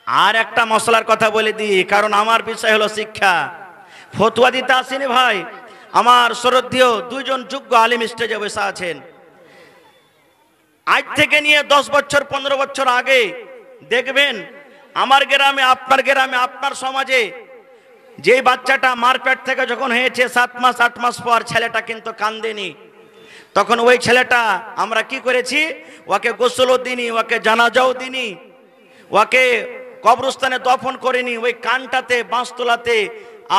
আর একটা মশলার কথা বলে দিই, কারণ আমার বিষয় হলো শিক্ষা। ফতুয়া দিতে আসেনি ভাই, আমার শ্রদ্ধেয় দুইজন যোগ্য আলিম স্টেজে বসে আছেন। আজ থেকে নিয়ে 10 বছর 15 বছর আগে দেখবেন আমার গ্রামে, আপনার গ্রামে, আপনার সমাজে যে বাচ্চাটা মারপেট থেকে যখন হয়েছে 7 মাস 8 মাস পর, ছেলেটা কিন্তু কান্দেনি। তখন ওই ছেলেটা আমরা কি করেছি, ওকে গোসলও দিনি, ওকে জানাজাও দিনি, ওকে কবরস্থানে দফন করিনি। ওই কানটাতে, বাঁশতলাতে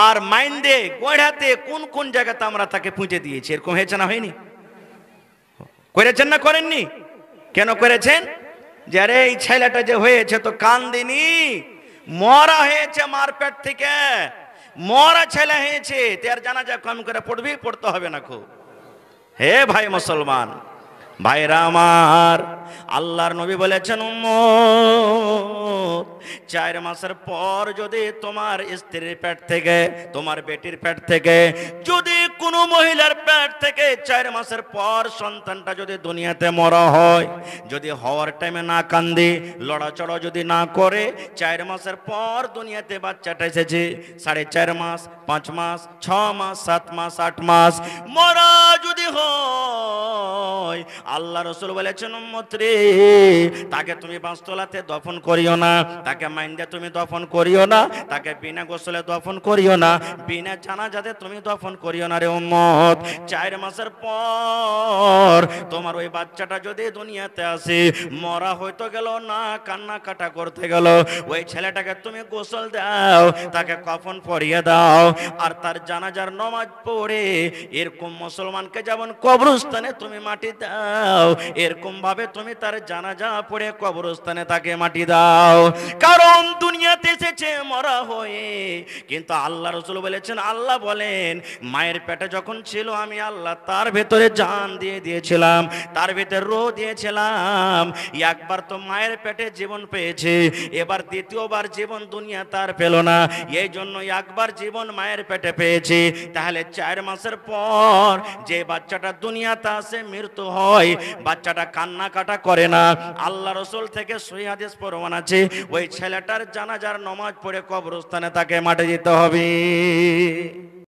আর মাইন্দে, গোড়াতে, কোন কোন জায়গাতে আমরা তাকে পুঁতে দিয়েছি। এরকম হয়েছে না হয়নি? করেছেন না করেননি? কেন করেছেন? যে আরে এই ছেলেটা যে হয়েছে তো কান্দিনি, মরা হয়েছে মারপেট থেকে, মরা ছেলে হয়েছে, তার জানাজা কম করে পড়বি, পড়তে হবে না খুব। হে ভাই মুসলমান ভাইরা আমার, আল্লাহর নবী বলেছেন উম্মত 4 মাসের পর যদি তোমার স্ত্রীর পেট থেকে, তোমার বেটির পেট থেকে, যদি কোনো মহিলার পেট থেকে 4 মাসের পর সন্তানটা যদি দুনিয়াতে মরা হয়, যদি হওয়ার টাইমে না কান্দে, লড়াচড়া যদি না করে, 4 মাসের পর দুনিয়াতে বাচ্চাটা এসেছে, 4.5 মাস, 5 মাস, 6 মাস, 7 মাস, 8 মাস মরা যদি হয়, আল্লাহ রাসূল বলেছেন উম্মত রে, তাকে তুমি বাঁশতলাতে দফন করিও না, তাকে মাইন্দে তুমি দফন করিও না, তাকে বিনা গোসলে দফন করিও না, বিনা জানাজাতে তুমি দফন করিও না রে উম্মত। 4 মাসের পর তোমার ওই বাচ্চাটা যদি দুনিয়াতে আসে, মরা হয়তো গেল না, কান্না কাটা করতে গেল, ওই ছেলেটাকে তুমি গোসল দাও, তাকে কাফন পরিয়ে দাও, আর তার জানাজার নামাজ পড়ে এরকম মুসলমানকে যেমন কবরস্থানে তুমি মাটি দাও, এরকম ভাবে তুমি তার জানাজা পড়ে কবরস্থানে তাকে মাটি দাও। কারণ দুনিয়াতে এসেছে মরা হয়ে। কিন্তু আল্লাহ রাসূল বলেছেন, আল্লাহ বলেন মায়ের পেটে যখন ছিল আমি আল্লাহ তার ভেতরে জান দিয়ে দিয়েছিলাম, তার ভেতরে রূহ দিয়েছিলাম। একবার তো মায়ের পেটে জীবন পেয়েছে, এবার দ্বিতীয়বার জীবন দুনিয়া তার পেল না, এই জন্য একবার জীবন মায়ের পেটে পেয়েছে। তাহলে 4 মাসের পর যে বাচ্চাটা দুনিয়াতে আসে, মৃত্যু হয়, বাচ্চাটা কান্না কাটা করে না। আল্লাহ রাসূল থেকে সহিহ হাদিস প্রমাণ আছে, ওই ছেলেটার জানাজার নামাজ পড়ে কবরস্থানে তাকে মাটি দিতে হবে।